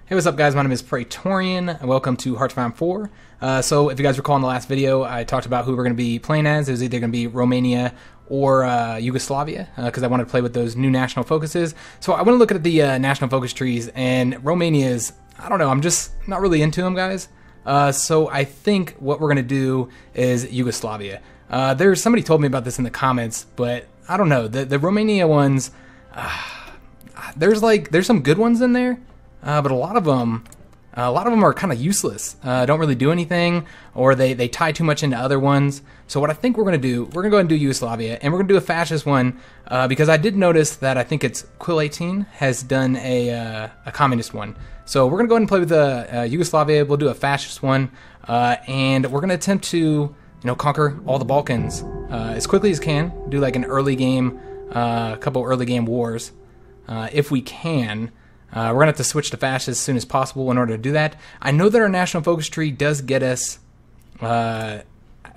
Hey, what's up, guys? My name is Praetorian, and welcome to HOI4. So, if you guys recall in the last video, I talked about who we're going to be playing as. It was either going to be Romania or Yugoslavia, because I wanted to play with those new national focuses. So, I want to look at the national focus trees, and Romania's, I don't know, I'm just not really into them, guys. So, I think what we're going to do is Yugoslavia. There's somebody told me about this in the comments, but I don't know. The Romania ones, there's some good ones in there. But a lot of them are kind of useless. Don't really do anything, or they tie too much into other ones. So what I think we're going to do, we're going to go ahead and do Yugoslavia, and we're going to do a fascist one, because I did notice that I think it's Quill18 has done a communist one. So we're going to go ahead and play with Yugoslavia. We'll do a fascist one, and we're going to attempt to conquer all the Balkans as quickly as can. Do like an early game, a couple early game wars, if we can. We're going to have to switch to fascist as soon as possible in order to do that. I know that our national focus tree does get us a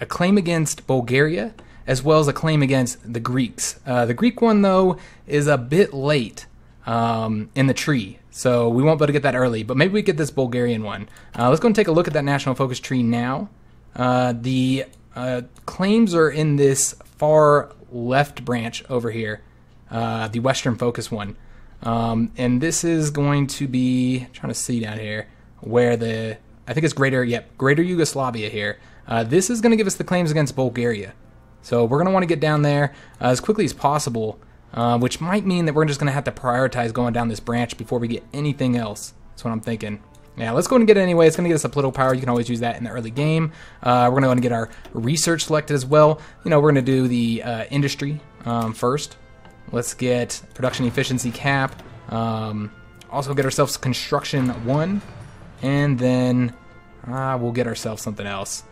claim against Bulgaria, as well as a claim against the Greeks. The Greek one, though, is a bit late in the tree, so we won't be able to get that early, but maybe we get this Bulgarian one. Let's go and take a look at that national focus tree now. The claims are in this far left branch over here, the Western focus one. And this is going to be, I'm trying to see down here, where I think it's greater Yugoslavia here. This is going to give us the claims against Bulgaria. So we're going to want to get down there as quickly as possible, which might mean that we're just going to have to prioritize going down this branch before we get anything else. That's what I'm thinking. Yeah, let's go and get it anyway. It's going to get us a political power. You can always use that in the early game. We're going to go and get our research selected as well. We're going to do the industry first. Let's get production efficiency cap. Also get ourselves construction 1, and then we'll get ourselves something else.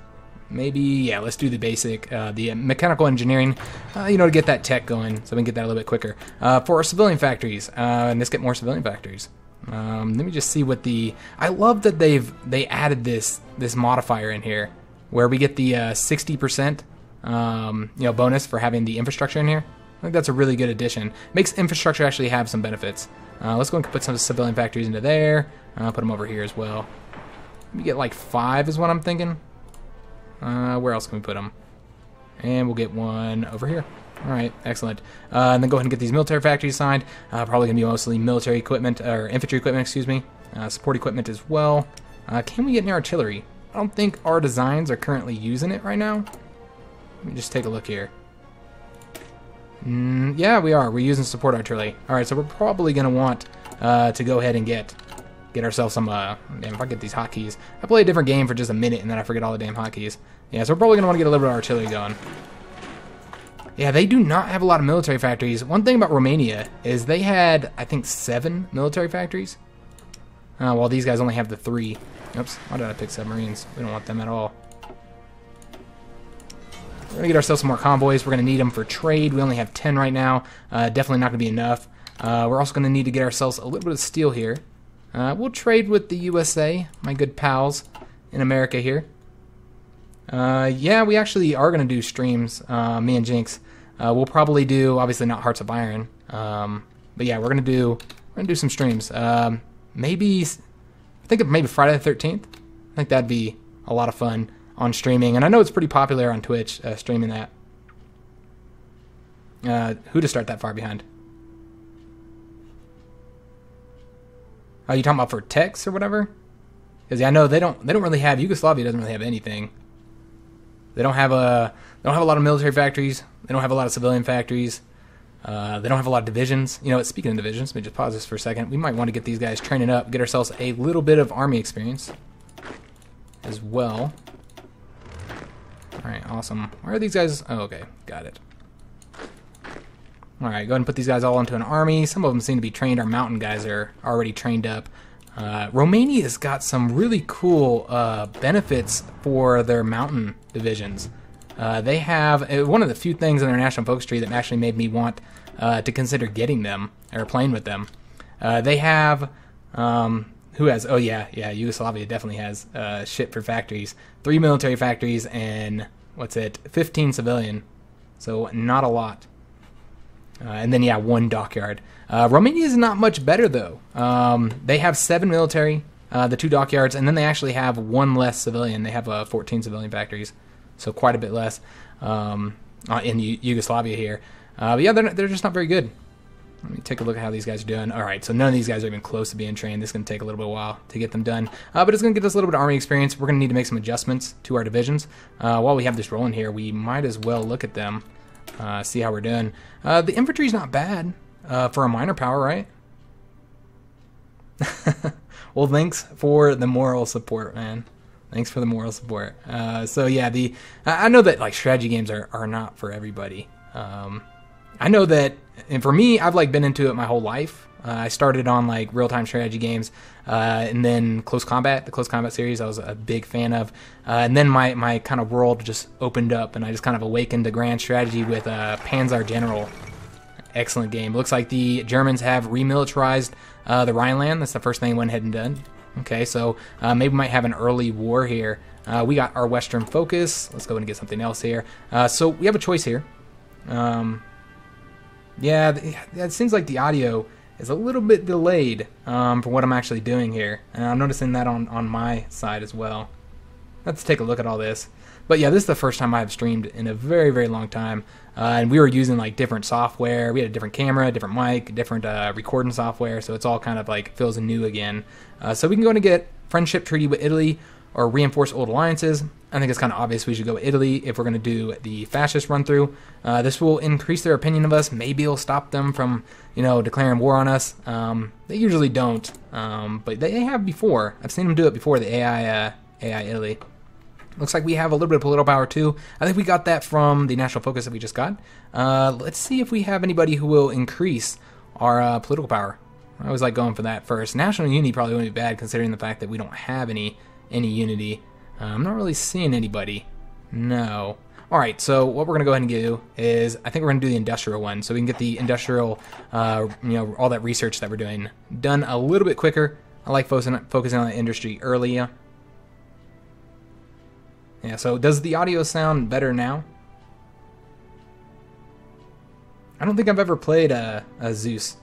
Maybe, yeah, let's do the basic, the mechanical engineering, to get that tech going, so we can get that a little bit quicker. For our civilian factories, and let's get more civilian factories. Let me just see what I love that they added this modifier in here, where we get the 60% bonus for having the infrastructure in here. I think that's a really good addition. Makes infrastructure actually have some benefits. Let's go and put some civilian factories into there. Put them over here as well. We get like 5 is what I'm thinking. Where else can we put them? And we'll get one over here. All right, excellent. And then go ahead and get these military factories signed. Probably going to be mostly military equipment, or infantry equipment, excuse me. Support equipment as well. Can we get any artillery? I don't think our designs are currently using it right now. Let me just take a look here. Yeah, we are. We're using support artillery. Alright, so we're probably going to want to go ahead and get ourselves some, damn, if I get these hotkeys. I play a different game for just a minute and then I forget all the damn hotkeys. Yeah, so we're probably going to want to get a little bit of artillery going. Yeah, they do not have a lot of military factories. One thing about Romania is they had, I think, 7 military factories. While these guys only have the 3. Oops, why did I pick submarines? We don't want them at all. We're going to get ourselves some more convoys. We're going to need them for trade. We only have 10 right now. Definitely not going to be enough. We're also going to need to get ourselves a little bit of steel here. We'll trade with the USA, my good pals in America here. Yeah, we actually are going to do streams, me and Jinx. We'll probably do, obviously not Hearts of Iron. But yeah, we're going to do some streams. Maybe, I think maybe Friday the 13th. I think that'd be a lot of fun on streaming, and I know it's pretty popular on Twitch, streaming that. Who to start that far behind? Are you talking about for techs or whatever? Because yeah, I know they don't really have, Yugoslavia doesn't really have anything. They don't have a lot of military factories. They don't have a lot of civilian factories. They don't have a lot of divisions. Speaking of divisions, let me just pause this for a second. We might want to get these guys training up, get ourselves a little bit of army experience as well. Alright, awesome. Where are these guys? Oh, okay. Got it. Alright, go ahead and put these guys all into an army. Some of them seem to be trained. Our mountain guys are already trained up. Romania's got some really cool benefits for their mountain divisions. They have one of the few things in their national focus tree that actually made me want to consider getting them, or playing with them. They have... who has? Oh yeah, Yugoslavia definitely has shit for factories. 3 military factories and 15 civilian. So not a lot. And then, yeah, 1 dockyard. Romania is not much better, though. They have 7 military, the 2 dockyards, and then they actually have 1 less civilian. They have 14 civilian factories, so quite a bit less in Yugoslavia here. But yeah, they're just not very good. Let me take a look at how these guys are doing. All right, so none of these guys are even close to being trained. This is going to take a little bit of a while to get them done. But it's going to give us a little bit of army experience. We're going to need to make some adjustments to our divisions. While we have this rolling here, we might as well look at them, see how we're doing. The infantry's not bad for a minor power, right? Well, thanks for the moral support, man. Thanks for the moral support. So yeah, I know that like strategy games are not for everybody. I know that, and for me, I've like been into it my whole life. I started on like real-time strategy games, and then Close Combat, the Close Combat series, I was a big fan of. And then my kind of world just opened up, and I just kind of awakened to grand strategy with Panzer General. Excellent game. Looks like the Germans have remilitarized the Rhineland. That's the first thing they went ahead and done. Okay, so maybe we might have an early war here. We got our Western focus. Let's go ahead and get something else here. So we have a choice here. Yeah, it seems like the audio is a little bit delayed for what I'm actually doing here. And I'm noticing that on my side as well. Let's take a look at all this. But yeah, this is the first time I've streamed in a very, very long time. And we were using like different software. We had a different camera, different mic, different recording software. So it's all kind of like feels new again. So we can go in and get friendship treaty with Italy or reinforce old alliances. I think it's kind of obvious we should go with Italy if we're going to do the fascist run through. This will increase their opinion of us. Maybe it'll stop them from, declaring war on us. They usually don't, but they have before. I've seen them do it before, the AI Italy. Looks like we have a little bit of political power too. I think we got that from the national focus that we just got. Let's see if we have anybody who will increase our political power. I always like going for that first. National unity probably wouldn't be bad considering the fact that we don't have any unity. I'm not really seeing anybody. No. All right, so what we're going to go ahead and do is I think we're going to do the industrial one so we can get the industrial, all that research that we're doing done a little bit quicker. I like focusing on the industry early. Yeah, so does the audio sound better now? I don't think I've ever played a Zeus.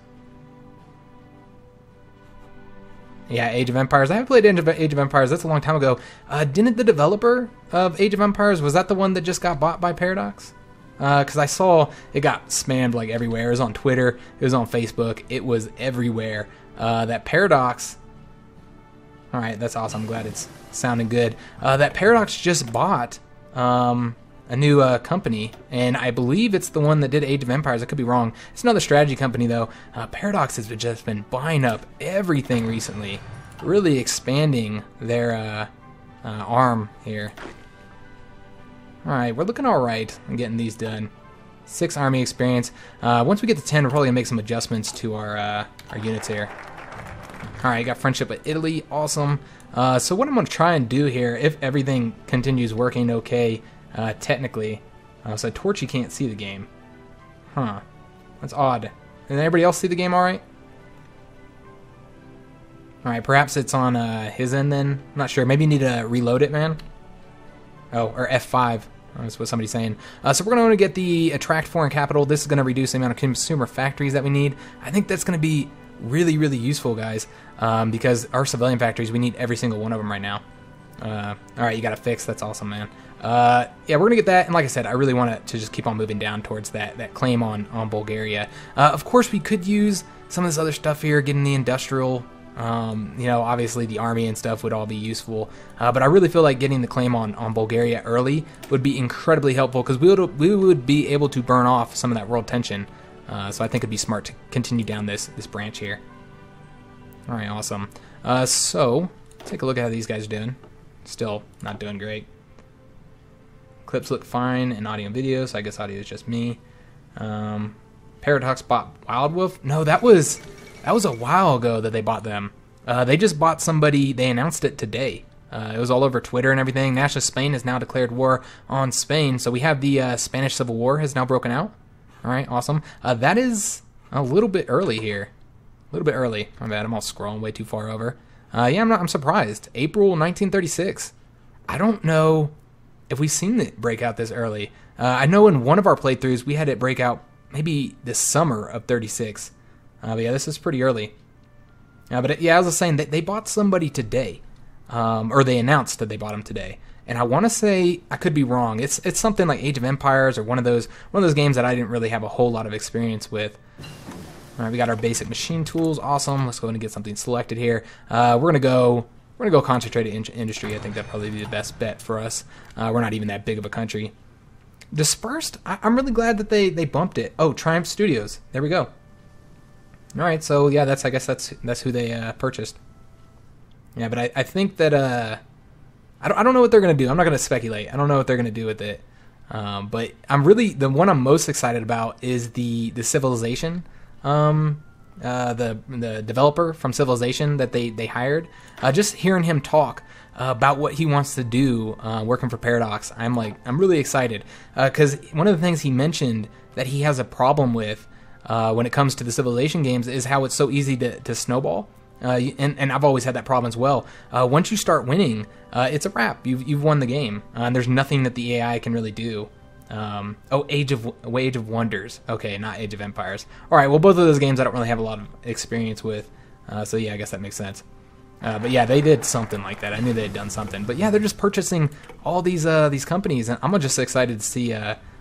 Yeah, Age of Empires. I haven't played Age of Empires. That's a long time ago. Didn't the developer of Age of Empires, was that the one that just got bought by Paradox? Because I saw it got spammed like everywhere. It was on Twitter. It was on Facebook. It was everywhere. That Paradox... All right, that's awesome. I'm glad it's sounding good. That Paradox just bought a new company, and I believe it's the one that did Age of Empires. I could be wrong. It's another strategy company, though. Paradox has just been buying up everything recently, really expanding their arm here. All right, we're looking all right on getting these done. 6 army experience. Once we get to 10, we're probably gonna make some adjustments to our units here. All right, got friendship with Italy. Awesome. So what I'm going to try and do here, if everything continues working okay, technically. So Torchy can't see the game. Huh. That's odd. Can everybody else see the game all right? All right, perhaps it's on his end then. I'm not sure. Maybe you need to reload it, man. Oh, or F5. That's what somebody's saying. So we're going to get the attract foreign capital. This is going to reduce the amount of consumer factories that we need. I think that's going to be really, really useful, guys, because our civilian factories, we need every single one of them right now. All right, you got it fixed. That's awesome, man. Yeah, we're going to get that. And like I said, I really want to just keep on moving down towards that claim on Bulgaria. Of course, we could use some of this other stuff here, getting the industrial, obviously the army and stuff would all be useful. But I really feel like getting the claim on Bulgaria early would be incredibly helpful because we would be able to burn off some of that world tension. So I think it'd be smart to continue down this branch here. All right, awesome. So take a look at how these guys are doing. Still not doing great. Clips look fine in audio and video, so I guess audio is just me. Paradox bought Wild Wolf. No, that was a while ago that they bought them. They just bought somebody. They announced it today. It was all over Twitter and everything. National Spain has now declared war on Spain, so we have the Spanish Civil War has now broken out. All right, awesome. That is a little bit early here. A little bit early. My bad, I'm all scrolling way too far over. Yeah, I'm surprised. April 1936. I don't know if we've seen it break out this early. I know in one of our playthroughs we had it break out maybe the summer of 36. But yeah, this is pretty early. But yeah, as I was saying, they bought somebody today, or they announced that they bought him today. And I want to say, I could be wrong. It's something like Age of Empires or one of those games that I didn't really have a whole lot of experience with. All right, we got our basic machine tools. Awesome. Let's go ahead and get something selected here. We're gonna go concentrated industry. I think that'd probably be the best bet for us. We're not even that big of a country. Dispersed. I'm really glad that they bumped it. Oh, Triumph Studios. There we go. All right, so yeah, I guess that's who they purchased. Yeah, but I think that I don't know what they're gonna do. I'm not gonna speculate. I don't know what they're gonna do with it. But the one I'm most excited about is the Civilization. The developer from Civilization that they hired. Just hearing him talk about what he wants to do working for Paradox, I'm really excited because one of the things he mentioned that he has a problem with when it comes to the Civilization games is how it's so easy to snowball. And I've always had that problem as well. Once you start winning, it's a wrap. You've won the game, and there's nothing that the AI can really do. Age of Wonders. Okay, not Age of Empires. All right, well, both of those games I don't really have a lot of experience with, so yeah, I guess that makes sense. But yeah, they did something like that. I knew they had done something. But yeah, they're just purchasing all these companies, and I'm just excited to see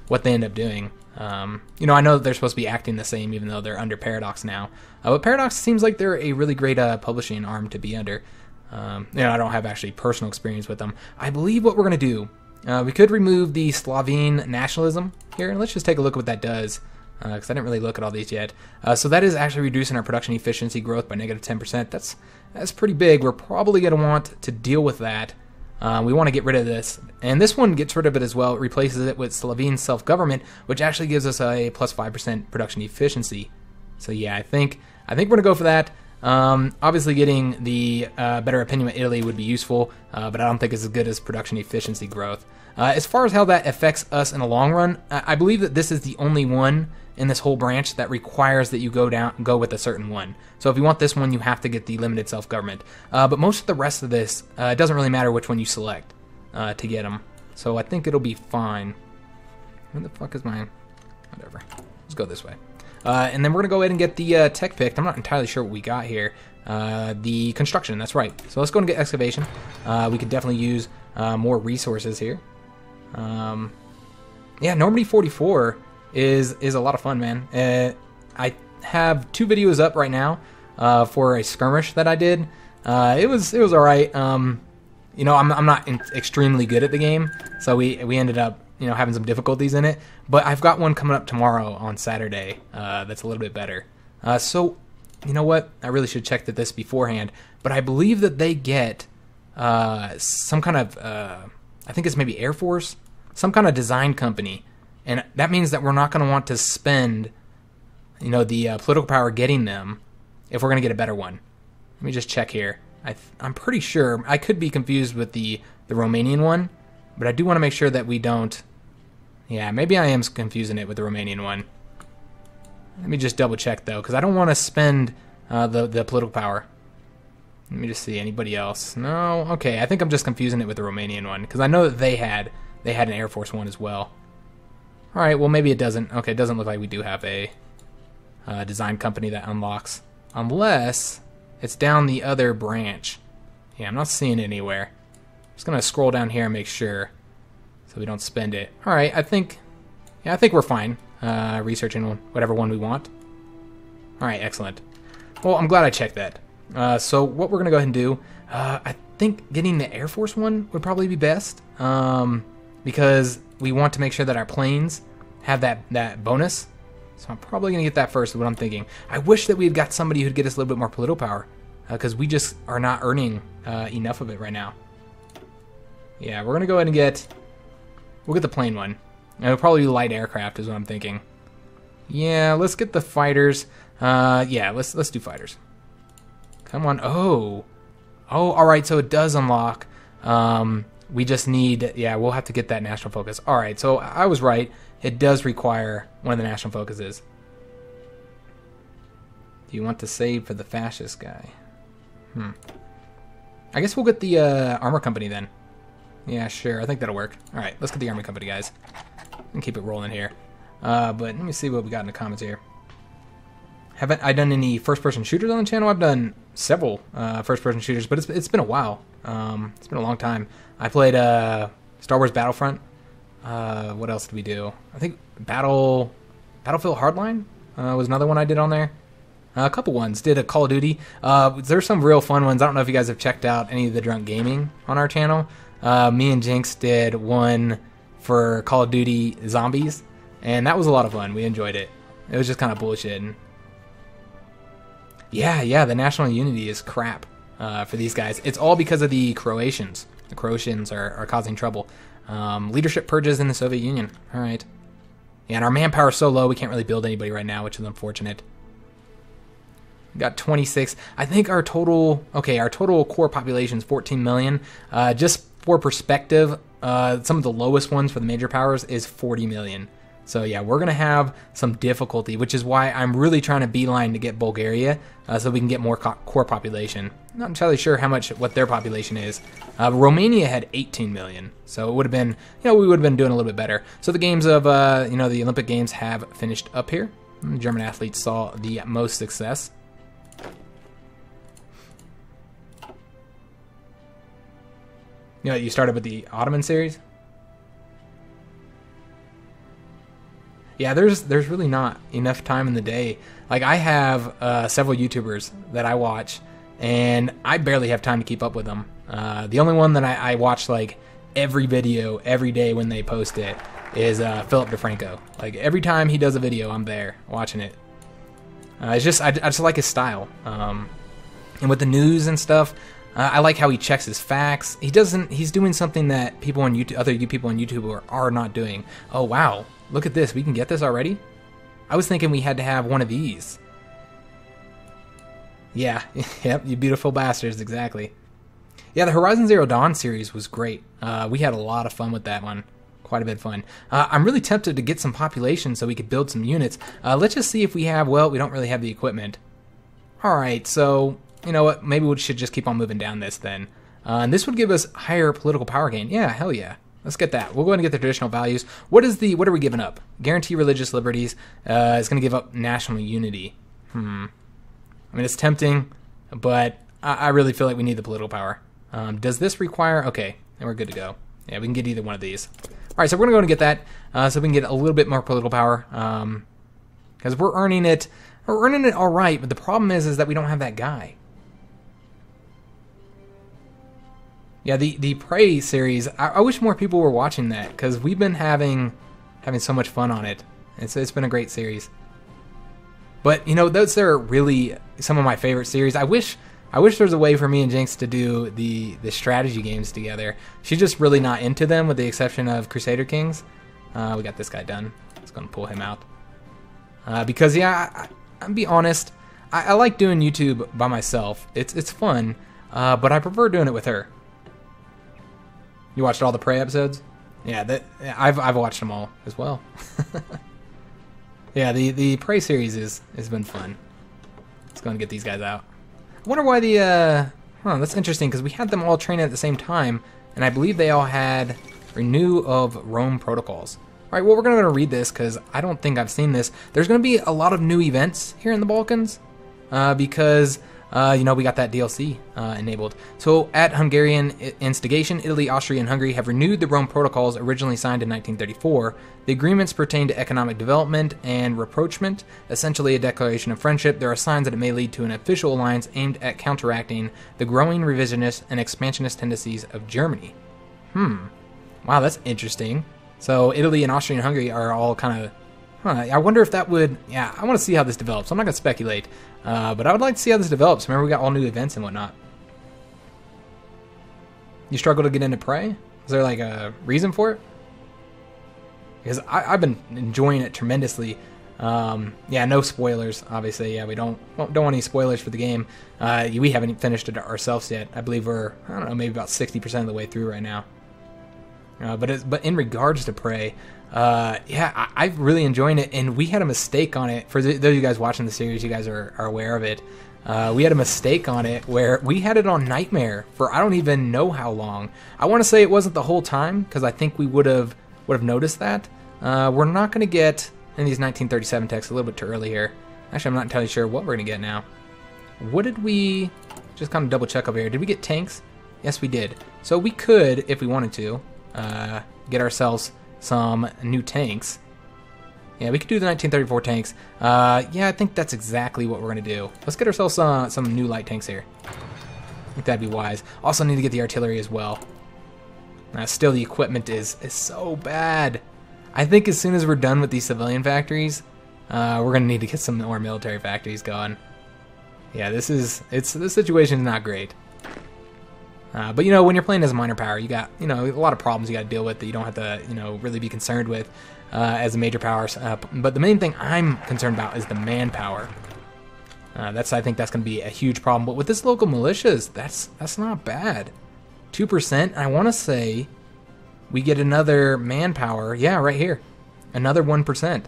what they end up doing. I know that they're supposed to be acting the same, even though they're under Paradox now. But Paradox seems like they're a really great publishing arm to be under. I don't have actually personal experience with them. I believe what we're gonna do. We could remove the Slovene nationalism here. Let's just take a look at what that does, because I didn't really look at all these yet. So that is actually reducing our production efficiency growth by negative 10%. That's pretty big. We're probably going to want to deal with that. We want to get rid of this. And this one gets rid of it as well. It replaces it with Slovene self-government, which actually gives us a plus 5% production efficiency. So yeah, I think we're going to go for that. Obviously getting the better opinion of Italy would be useful, but I don't think it's as good as production efficiency growth. As far as how that affects us in the long run, I believe that this is the only one in this whole branch that requires that you go with a certain one. So if you want this one, you have to get the limited self-government. But most of the rest of this, it doesn't really matter which one you select to get them. So I think it'll be fine. Where the fuck is mine? Whatever. Let's go this way. And then we're going to go ahead and get the tech picked. I'm not entirely sure what we got here. The construction, that's right. So let's go and get excavation. We could definitely use more resources here. Yeah, Normandy 44 is a lot of fun, man. I have 2 videos up right now for a skirmish that I did. It was all right. I'm not extremely good at the game, so we ended up having some difficulties in it. But I've got one coming up tomorrow on Saturday that's a little bit better. So you know what? I really should check this beforehand. But I believe that they get some kind of I think it's maybe Air Force, some kind of design company, and that means that we're not going to want to spend the political power getting them if we're going to get a better one. Let me just check here. I'm pretty sure. I could be confused with the Romanian one, but I do want to make sure that we don't. Yeah, maybe I am confusing it with the Romanian one. Let me just double check though, because I don't want to spend the political power. Let me just see, anybody else? No? Okay, I think I'm just confusing it with the Romanian one, because I know that they had an Air Force one as well. Alright, well maybe it doesn't. Okay, it doesn't look like we do have a design company that unlocks. Unless it's down the other branch. Yeah, I'm not seeing it anywhere. I'm just going to scroll down here and make sure so we don't spend it. Alright, I think we're fine researching whatever one we want. Alright, excellent. Well, I'm glad I checked that. So what we're going to go ahead and do, I think getting the Air Force one would probably be best, because we want to make sure that our planes have that bonus. So I'm probably going to get that first, is what I'm thinking. I wish that we had got somebody who'd get us a little bit more political power, because we just are not earning enough of it right now. Yeah, we're going to go ahead and we'll get the plane one. And it'll probably be light aircraft is what I'm thinking. Yeah, let's get the fighters. Yeah, let's do fighters. Come on. Oh, all right. So it does unlock. We just need. Yeah, we'll have to get that national focus. All right. So I was right. It does require one of the national focuses. Do you want to save for the fascist guy? I guess we'll get the armor company then. Yeah, sure. I think that'll work. All right. Let's get the armor company, guys, and keep it rolling here. But let me see what we got in the comments here. Haven't I done any first-person shooters on the channel? I've done several first-person shooters, but it's been a while. It's been a long time. I played Star Wars Battlefront. What else did we do? I think Battlefield Hardline was another one I did on there. A couple ones. Did a Call of Duty. There's some real fun ones. I don't know if you guys have checked out any of the Drunk Gaming on our channel. Me and Jinx did one for Call of Duty Zombies, and that was a lot of fun. We enjoyed it. It was just kind of bullshitting. Yeah, the national unity is crap for these guys. It's all because of the Croatians. The Croatians are causing trouble. Leadership purges in the Soviet Union. All right. Yeah, and our manpower is so low, we can't really build anybody right now, which is unfortunate. We got 26. I think our total core population is 14 million. Just for perspective, some of the lowest ones for the major powers is 40 million. So yeah, we're going to have some difficulty, which is why I'm really trying to beeline to get Bulgaria so we can get more core population. Not entirely sure what their population is. Romania had 18 million, so it would have been, we would have been doing a little bit better. So the games of, the Olympic Games have finished up here. The German athletes saw the most success. You started with the Ottoman series? Yeah, there's really not enough time in the day. Like, I have several YouTubers that I watch, and I barely have time to keep up with them. The only one that I watch, like, every video, every day when they post it, is Philip DeFranco. Like, every time he does a video, I'm there watching it. I just like his style. And with the news and stuff, I like how he checks his facts. He's doing something that people on YouTube, other people on YouTube are not doing. Oh, wow. Look at this. We can get this already? I was thinking we had to have one of these. Yeah. Yep. You beautiful bastards. Exactly. Yeah, the Horizon Zero Dawn series was great. We had a lot of fun with that one. Quite a bit of fun. I'm really tempted to get some population so we could build some units. Let's just see if we have, we don't really have the equipment. Alright, so, you know what? Maybe we should just keep on moving down this then. And this would give us higher political power gain. Yeah, hell yeah. Let's get that. We'll go ahead and get the traditional values. What are we giving up? Guarantee religious liberties. It's going to give up national unity. I mean, it's tempting, but I really feel like we need the political power. Does this require... Okay, then we're good to go. Yeah, we can get either one of these. All right, so we're going to go and get that so we can get a little bit more political power. Because we're earning it. We're earning it all right, but the problem is that we don't have that guy. Yeah, the Prey series, I wish more people were watching that, because we've been having so much fun on it. It's been a great series. But, those are really some of my favorite series. I wish there was a way for me and Jinx to do the strategy games together. She's just really not into them, with the exception of Crusader Kings. We got this guy done. Let's go and pull him out. Because, yeah, I'll be honest, I like doing YouTube by myself. It's fun, but I prefer doing it with her. You watched all the Prey episodes? Yeah, I've watched them all as well. Yeah, the Prey series has been fun. Let's go and get these guys out. I wonder why that's interesting, because we had them all training at the same time, and I believe they all had Renew of Rome protocols. All right, well, we're going to read this, because I don't think I've seen this. There's going to be a lot of new events here in the Balkans, because... we got that DLC enabled. So, at Hungarian instigation, Italy, Austria, and Hungary have renewed the Rome Protocols originally signed in 1934. The agreements pertain to economic development and rapprochement, essentially a declaration of friendship. There are signs that it may lead to an official alliance aimed at counteracting the growing revisionist and expansionist tendencies of Germany. Wow, that's interesting. So, Italy and Austria and Hungary are all kind of... I wonder if that would... Yeah, I want to see how this develops. I'm not going to speculate. But I would like to see how this develops. Remember, we got all new events and whatnot. You struggle to get into Prey? Is there, like, a reason for it? Because I've been enjoying it tremendously. Yeah, no spoilers, obviously. Yeah, we don't want any spoilers for the game. We haven't finished it ourselves yet. I believe we're, I don't know, maybe about 60% of the way through right now. But in regards to Prey... yeah, I'm really enjoying it, and we had a mistake on it. For those of you guys watching the series, you guys are aware of it. We had a mistake on it where we had it on Nightmare for I don't even know how long. I want to say it wasn't the whole time, because I think we would have noticed that. We're not going to get And these 1937 techs a little bit too early here. Actually, I'm not entirely sure what we're going to get now. What did we... Just kind of double check over here. Did we get tanks? Yes, we did. So we could, if we wanted to, get ourselves some new tanks. Yeah, we could do the 1934 tanks. Yeah, I think that's exactly what we're going to do. Let's get ourselves some new light tanks here. I think that'd be wise. Also need to get the artillery as well. Still, the equipment is so bad. I think as soon as we're done with these civilian factories, we're going to need to get some more military factories going. Yeah, this situation is not great. But, you know, when you're playing as a minor power, you got, you know, a lot of problems you got to deal with that you don't have to, you know, really be concerned with as a major power. But the main thing I'm concerned about is the manpower. I think that's going to be a huge problem. But with this local militias, that's not bad. 2%, I want to say we get another manpower. Yeah, right here. Another 1%.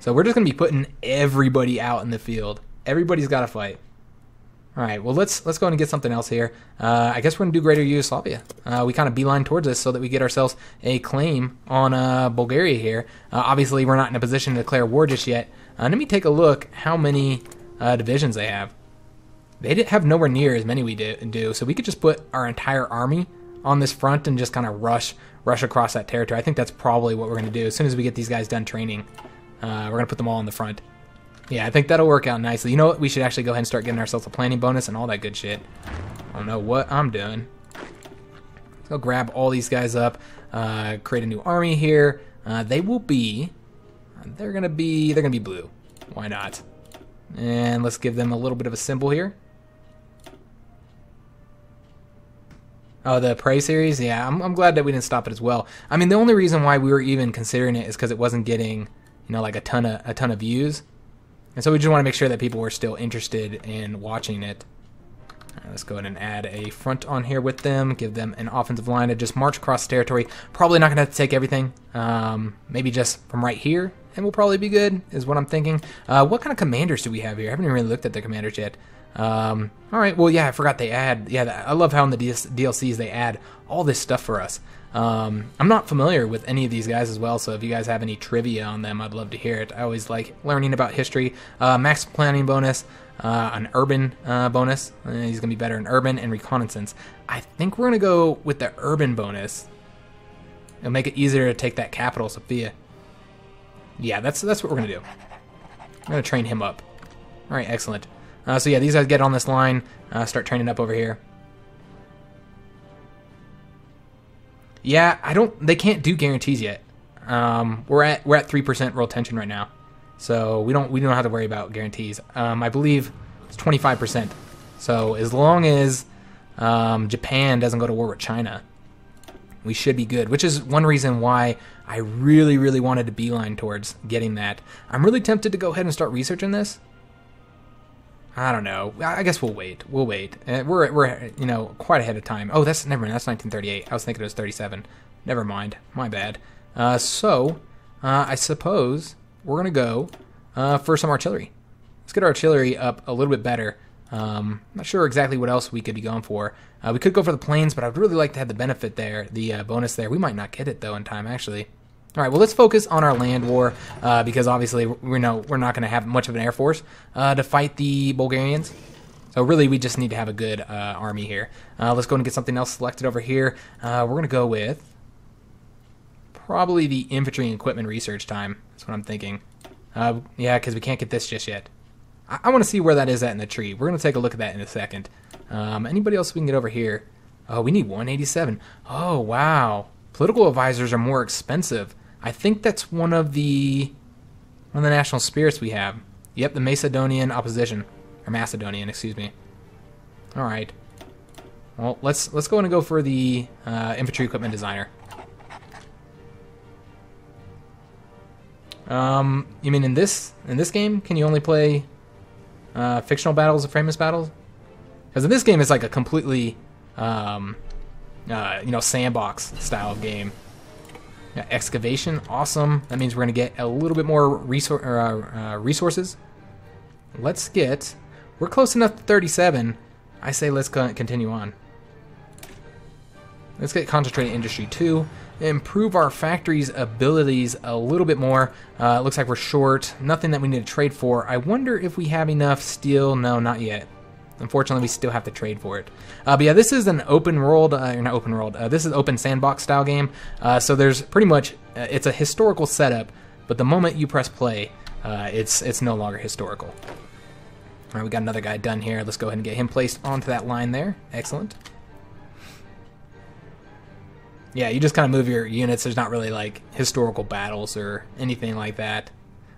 So we're just going to be putting everybody out in the field. Everybody's got to fight. All right, well, let's go and get something else here. I guess we're going to do Greater Yugoslavia. We kind of beeline towards this so that we get ourselves a claim on Bulgaria here. Obviously, we're not in a position to declare war just yet. Let me take a look how many divisions they have. They have nowhere near as many we do, so we could just put our entire army on this front and just kind of rush across that territory. I think that's probably what we're going to do. As soon as we get these guys done training, we're going to put them all in the front. Yeah, I think that'll work out nicely. You know what? We should actually go ahead and start getting ourselves a planning bonus and all that good shit. I don't know what I'm doing. Let's go grab all these guys up, create a new army here. They're gonna be blue. Why not? And let's give them a little bit of a symbol here. Oh, the Prey series? Yeah, I'm glad that we didn't stop it as well. I mean, the only reason why we were even considering it is because it wasn't getting, you know, like a ton of views. And so we just want to make sure that people were still interested in watching it. Let's go ahead and add a front on here with them. Give them an offensive line to just march across territory. Probably not going to have to take everything. Maybe just from right here, and we'll probably be good, is what I'm thinking. What kind of commanders do we have here? I haven't even really looked at the commanders yet. All right, well, yeah, I forgot they add. Yeah, I love how in the DLCs they add all this stuff for us. I'm not familiar with any of these guys as well, so if you guys have any trivia on them, I'd love to hear it. I always like learning about history. Max planning bonus, an urban bonus. He's going to be better in urban and reconnaissance. I think we're going to go with the urban bonus. It'll make it easier to take that capital, Sofia. Yeah, that's what we're going to do. I'm going to train him up. All right, excellent. So yeah, these guys get on this line, start training up over here. Yeah, they can't do guarantees yet. We're at 3% roll tension right now, so we don't have to worry about guarantees. I believe it's 25%. So as long as Japan doesn't go to war with China, we should be good. Which is one reason why I really wanted to beeline towards getting that. I'm really tempted to go ahead and start researching this. I don't know. I guess we'll wait. We'll wait. We're you know, quite ahead of time. Oh, never mind. That's 1938. I was thinking it was 37. Never mind. My bad. So I suppose we're gonna go for some artillery. Let's get our artillery up a little bit better. Not sure exactly what else we could be going for. We could go for the planes, but I'd really like to have the benefit there, the bonus there. We might not get it though in time, actually. All right, well, let's focus on our land war because obviously we know we're not going to have much of an air force to fight the Bulgarians. So really, we just need to have a good army here. Let's go and get something else selected over here. We're going to go with probably the infantry and equipment research time. That's what I'm thinking. Yeah, because we can't get this just yet. I want to see where that is at in the tree. We're going to take a look at that in a second. Anybody else we can get over here? Oh, we need 187. Oh, wow. Political advisors are more expensive. I think that's one of the national spirits we have. Yep, the Macedonian opposition. Or Macedonian, excuse me. All right. Well, let's go in and go for the infantry equipment designer. You mean in this game, can you only play fictional battles or famous battles? Because in this game, it's like a completely you know, sandbox style of game. Yeah, excavation, awesome. That means we're going to get a little bit more resources. We're close enough to 37. I say let's continue on. Let's get concentrated industry 2. Improve our factory's abilities a little bit more. It looks like we're short. Nothing that we need to trade for. I wonder if we have enough steel. No, not yet. Unfortunately, we still have to trade for it. But yeah, this is an open world, or not open world. This is open sandbox style game. So there's pretty much, it's a historical setup, but the moment you press play, it's no longer historical. All right, we got another guy done here. Let's go ahead and get him placed onto that line there. Excellent. Yeah, you just kind of move your units. There's not really like historical battles or anything like that.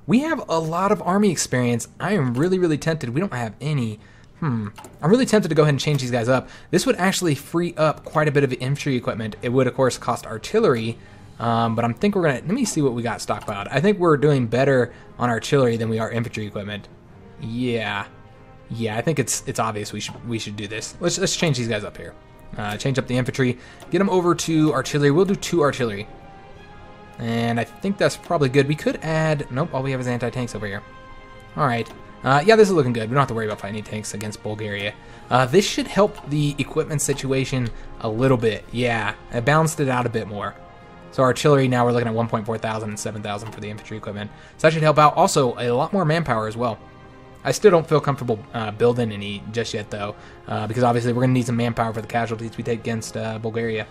We have a lot of army experience. I am really, really tempted. We don't have any. I'm really tempted to go ahead and change these guys up. This would actually free up quite a bit of infantry equipment. It would, of course, cost artillery, but I think we're gonna. Let me see what we got stockpiled. I think we're doing better on artillery than we are infantry equipment. Yeah, I think it's obvious we should do this. Let's change these guys up here. Change up the infantry, get them over to artillery. We'll do 2 artillery, and I think that's probably good. We could add. Nope, all we have is anti-tanks over here. All right. Yeah, this is looking good. We don't have to worry about fighting any tanks against Bulgaria. This should help the equipment situation a little bit. Yeah, it balanced it out a bit more. So artillery, now we're looking at 1.4 thousand and 7,000 for the infantry equipment. So that should help out. Also, a lot more manpower as well. I still don't feel comfortable building any just yet, though, because obviously we're going to need some manpower for the casualties we take against Bulgaria.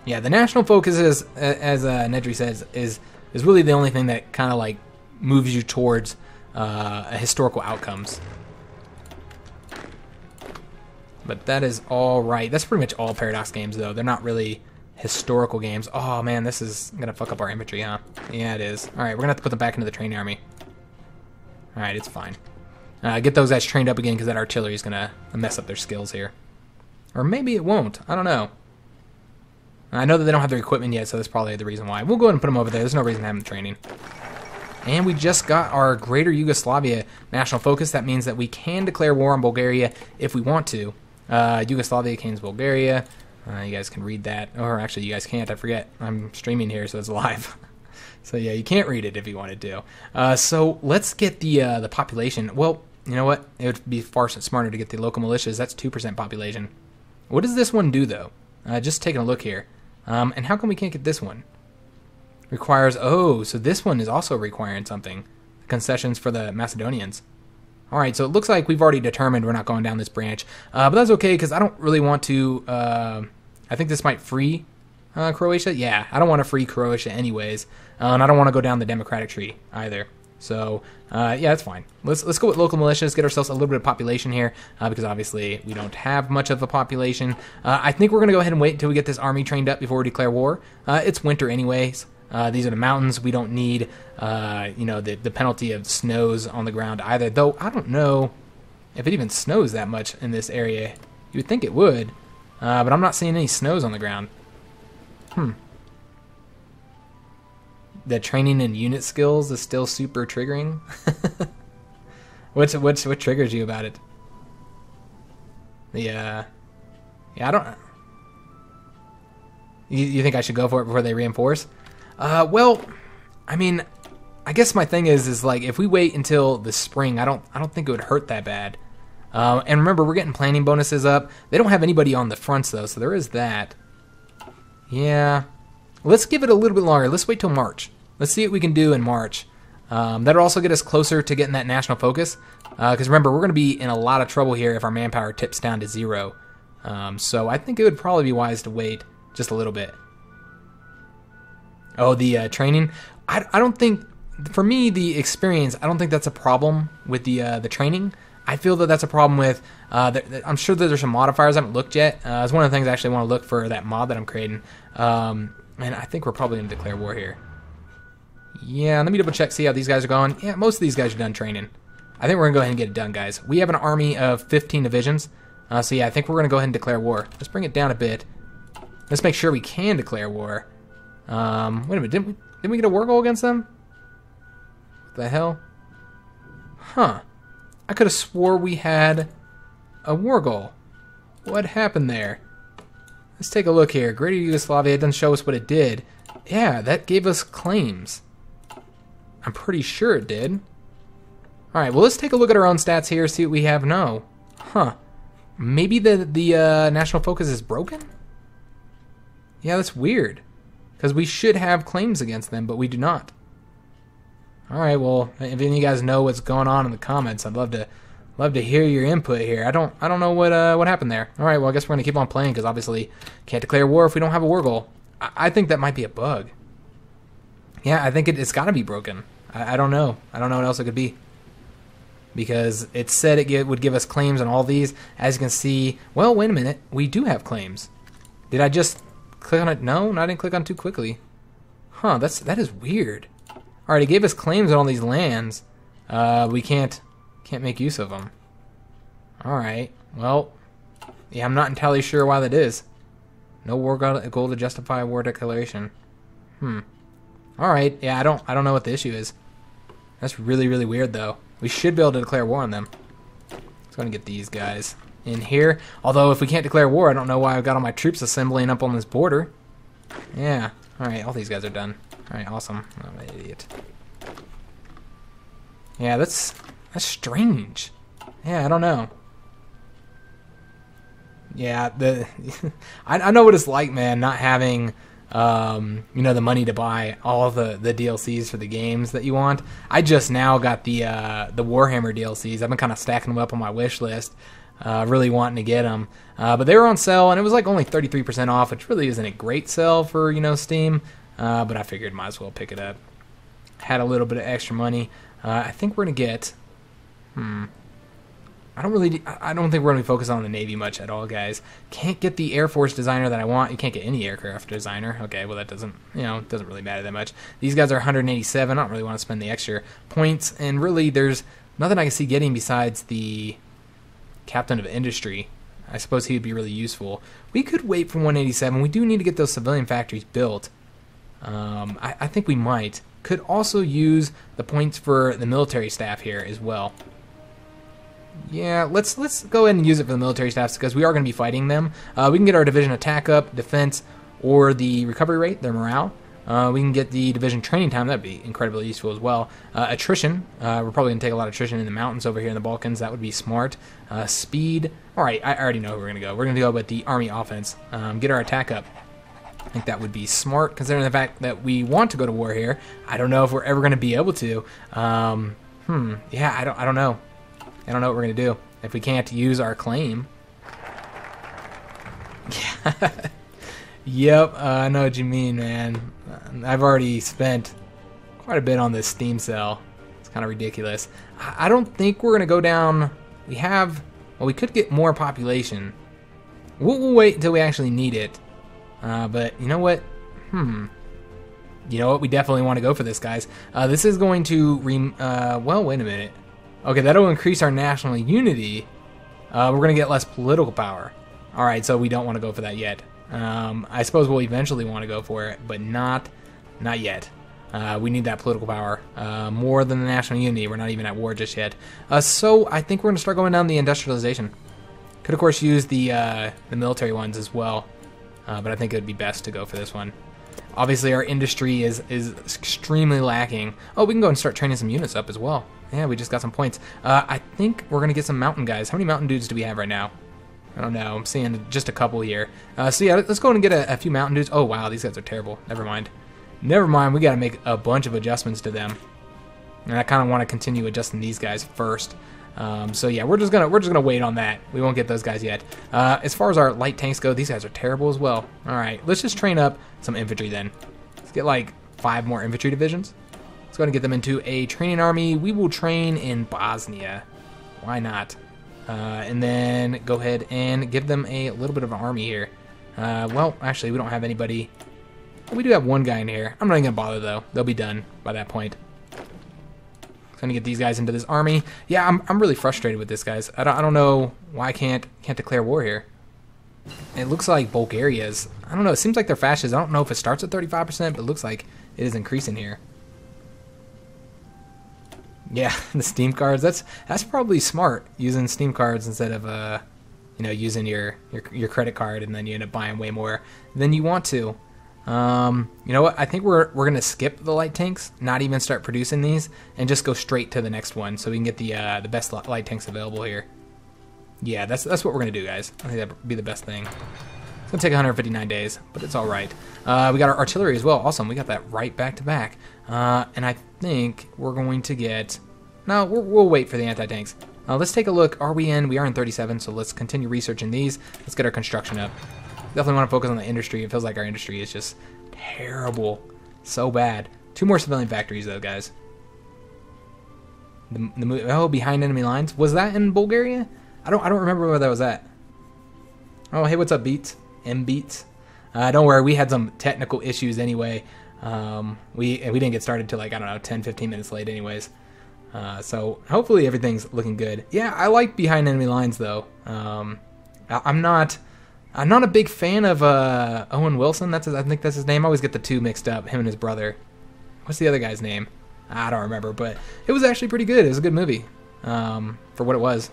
Yeah, the national focus is, as Nedry says, is really the only thing that kind of like moves you towards historical outcomes. But that is all right. That's pretty much all Paradox games, though. They're not really historical games. Oh man, this is gonna fuck up our infantry, huh? Yeah, it is. All right, we're gonna have to put them back into the training army. All right, it's fine. Get those guys trained up again, because that artillery is gonna mess up their skills here. Or maybe it won't. I don't know. I know that they don't have their equipment yet, so that's probably the reason why. We'll go ahead and put them over there. There's no reason to have them training. And we just got our Greater Yugoslavia national focus. That means that we can declare war on Bulgaria if we want to. Yugoslavia against Bulgaria. You guys can read that. Or actually, you guys can't. I forget. I'm streaming here, so it's live. So yeah, you can't read it if you wanted to. So let's get the population. Well, you know what? It would be far smarter to get the local militias. That's 2% population. What does this one do, though? Just taking a look here. And how come we can't get this one? Requires, oh, so this one is also requiring something. Concessions for the Macedonians. Alright, so it looks like we've already determined we're not going down this branch. But that's okay, because I don't really want to, I think this might free Croatia. Yeah, I don't want to free Croatia anyways. And I don't want to go down the democratic tree either. So, yeah, that's fine. Let's go with local militias, get ourselves a little bit of population here, because obviously we don't have much of a population. I think we're going to go ahead and wait until we get this army trained up before we declare war. It's winter anyways. These are the mountains. We don't need, you know, the penalty of snows on the ground either. Though, I don't know if it even snows that much in this area. You would think it would, but I'm not seeing any snows on the ground. The training and unit skills is still super triggering. What triggers you about it? Yeah, I don't. You think I should go for it before they reinforce? Well, I mean, I guess my thing is like if we wait until the spring, I don't think it would hurt that bad. And remember, we're getting planning bonuses up. They don't have anybody on the fronts though, so there is that. Yeah. Let's give it a little bit longer. Let's wait till March. Let's see what we can do in March. That'll also get us closer to getting that national focus. Because remember, we're going to be in a lot of trouble here if our manpower tips down to 0. So I think it would probably be wise to wait just a little bit. Oh, the training. I don't think, for me, the experience, I don't think that's a problem with the training. I feel that that's a problem with, I'm sure that there's some modifiers I haven't looked yet. It's one of the things I actually want to look for that mod that I'm creating. And I think we're probably going to declare war here. Yeah, let me double check, see how these guys are going. Yeah, most of these guys are done training. I think we're going to go ahead and get it done, guys. We have an army of 15 divisions. So yeah, I think we're going to go ahead and declare war. Let's bring it down a bit. Let's make sure we can declare war. Wait a minute, didn't we get a war goal against them? What the hell? Huh. I could have swore we had a war goal. What happened there? Let's take a look here. Greater Yugoslavia, it doesn't show us what it did. Yeah, that gave us claims. I'm pretty sure it did. Alright, well, let's take a look at our own stats here, see what we have. No. Huh. Maybe the national focus is broken? Yeah, that's weird. Because we should have claims against them, but we do not. Alright, well, if any of you guys know what's going on in the comments, I'd love to hear your input here. I don't know what happened there. Alright, well, I guess we're going to keep on playing, because obviously can't declare war if we don't have a war goal. I think that might be a bug. Yeah, I think it's got to be broken. I don't know. I don't know what else it could be. Because it said it would give us claims on all these. As you can see, well, wait a minute. We do have claims. Did I just click on it? No, I didn't click on it too quickly. Huh, that is weird. Alright, it gave us claims on all these lands. We can't make use of them. Alright, well, yeah, I'm not entirely sure why that is. No war goal to justify a war declaration. Alright, yeah, I don't know what the issue is. That's really, really weird, though. We should be able to declare war on them. Let's go and get these guys in here. Although, if we can't declare war, I don't know why I've got all my troops assembling up on this border. Yeah. Alright, all these guys are done. Alright, awesome. I'm an idiot. Yeah, that's strange. Yeah, I don't know. Yeah, I know what it's like, man, not having the money to buy all the DLCs for the games that you want. I just now got the Warhammer DLCs. I've been kind of stacking them up on my wish list, really wanting to get them. But they were on sale, and it was like only 33% off, which really isn't a great sale for Steam. But I figured might as well pick it up. Had a little bit of extra money. I think we're gonna get. I don't think we're gonna be focused on the Navy much at all, guys. Can't get the Air Force designer that I want. You can't get any aircraft designer. Okay, well that doesn't really matter that much. These guys are 187. I don't really want to spend the extra points, and really there's nothing I can see getting besides the Captain of Industry. I suppose he would be really useful. We could wait for 187. We do need to get those civilian factories built. I think we might. Could also use the points for the military staff here as well. Yeah, let's go ahead and use it for the military staffs because we are going to be fighting them. We can get our division attack up, defense, or the recovery rate, their morale. We can get the division training time. That'd be incredibly useful as well. Attrition. We're probably going to take a lot of attrition in the mountains over here in the Balkans. That would be smart. Speed. All right, I already know where we're going to go. We're going to go with the army offense. Get our attack up. I think that would be smart considering the fact that we want to go to war here. I don't know if we're ever going to be able to. Yeah, I don't know. I don't know what we're going to do if we can't use our claim. Yeah. Yep, I know what you mean, man. I've already spent quite a bit on this Steam sale. It's kind of ridiculous. I don't think we're going to go down. We could get more population. We'll wait until we actually need it. But you know what? You know what? We definitely want to go for this, guys. This is going to well, wait a minute. Okay, that'll increase our national unity. We're going to get less political power. All right, so we don't want to go for that yet. I suppose we'll eventually want to go for it, but not yet. We need that political power more than the national unity. We're not even at war just yet. So I think we're going to start going down the industrialization. Could of course use the military ones as well, but I think it would be best to go for this one. Obviously, our industry is extremely lacking. Oh, we can go and start training some units up as well. Yeah, we just got some points. I think we're going to get some mountain guys. How many mountain dudes do we have right now? I don't know. I'm seeing just a couple here. So yeah, let's go and get a few mountain dudes. Oh, wow, these guys are terrible. Never mind. Never mind. We got to make a bunch of adjustments to them. And I kind of want to continue adjusting these guys first. So yeah, we're just gonna wait on that. We won't get those guys yet. As far as our light tanks go, these guys are terrible as well. All right, let's just train up some infantry then. Let's get like 5 more infantry divisions. Let's go ahead and get them into a training army. We will train in Bosnia. Why not? And then go ahead and give them a little bit of an army here. Well, actually, we don't have anybody. We do have one guy in here. I'm not even gonna bother though. They'll be done by that point. Gonna get these guys into this army. Yeah, I'm really frustrated with this, guys. I don't know why I can't declare war here. It looks like Bulgaria's. I don't know. It seems like they're fascist. I don't know if it starts at 35%, but it looks like it is increasing here. Yeah, the Steam cards. That's probably smart using Steam cards instead of using your credit card, and then you end up buying way more than you want to. You know what? I think we're gonna skip the light tanks, not even start producing these, and just go straight to the next one, so we can get the best light tanks available here. Yeah, that's what we're going to do, guys. I think that would be the best thing. It's going to take 159 days, but it's all right. We got our artillery as well. Awesome. We got that right back to back. And I think we're going to get... No, we'll wait for the anti-tanks. Let's take a look. Are we in? We are in 37, so let's continue researching these. Let's get our construction up. Definitely want to focus on the industry. It feels like our industry is just terrible. So bad. 2 more civilian factories, though, guys. Oh, behind enemy lines. Was that in Bulgaria? I don't remember where that was at. Oh, hey, what's up, Beats? M-Beats. Don't worry, we had some technical issues anyway. We didn't get started till like, I don't know, 10, 15 minutes late anyways. So hopefully everything's looking good. Yeah, I like behind enemy lines though. I'm not a big fan of Owen Wilson. I think that's his name. I always get the two mixed up, him and his brother. What's the other guy's name? I don't remember, but it was actually pretty good. It was a good movie for what it was.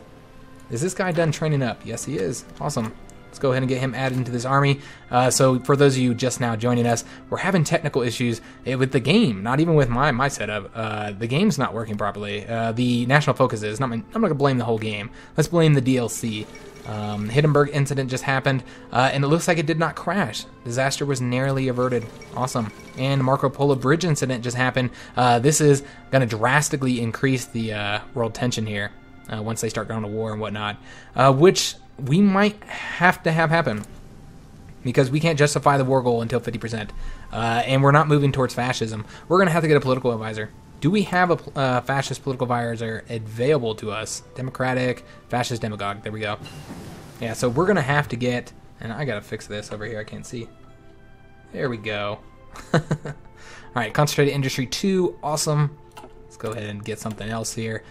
Is this guy done training up? Yes, he is. Awesome. Let's go ahead and get him added into this army. So for those of you just now joining us, we're having technical issues with the game, not even with my setup. The game's not working properly. The national focus is. I'm not going to blame the whole game. Let's blame the DLC. Hindenburg incident just happened, and it looks like it did not crash. Disaster was narrowly averted. Awesome. And Marco Polo Bridge incident just happened. This is going to drastically increase the world tension here once they start going to war and whatnot, which we might have to have happen because we can't justify the war goal until 50%, and we're not moving towards fascism. We're going to have to get a political advisor. Do we have a fascist political advisor available to us? Democratic, fascist demagogue. There we go. Yeah, so we're going to have to get... And I got to fix this over here. I can't see. There we go. All right, concentrated industry 2. Awesome. Let's go ahead and get something else here.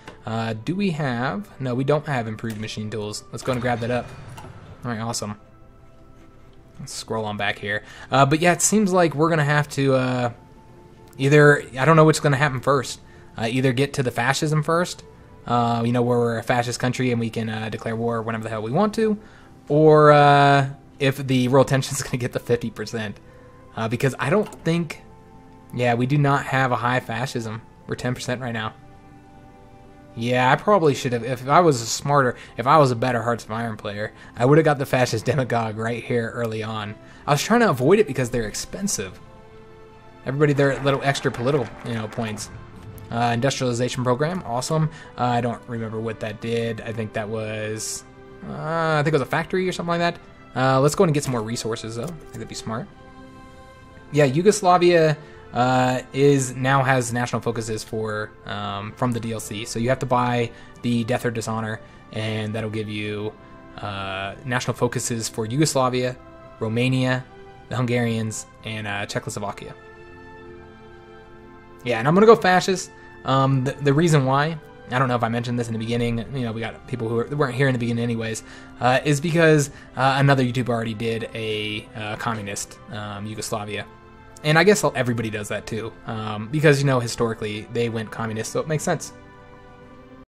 Do we have... No, we don't have improved machine tools. Let's go and grab that up. All right, awesome. Let's scroll on back here. But yeah, it seems like we're going to have to... Either, I don't know what's going to happen first. Either get to the fascism first, where we're a fascist country and we can declare war whenever the hell we want to, or if the world tension is going to get to 50%. Because I don't think, we do not have a high fascism. We're 10% right now. Yeah, I probably should have, if I was smarter, if I was a better Hearts of Iron player, I would have got the fascist demagogue right here early on. I was trying to avoid it because they're expensive. Everybody there, little extra political, points. Industrialization program, awesome. I don't remember what that did. I think that was, I think it was a factory or something like that. Let's go and get some more resources though. I think that'd be smart. Yeah, Yugoslavia now has national focuses for from the DLC. So you have to buy the Death or Dishonor, and that'll give you national focuses for Yugoslavia, Romania, the Hungarians, and Czechoslovakia. Yeah, and I'm going to go fascist. The reason why, I don't know if I mentioned this in the beginning, we got people who weren't here in the beginning anyways, is because another YouTuber already did a communist Yugoslavia. And I guess everybody does that too, because, historically they went communist, so it makes sense.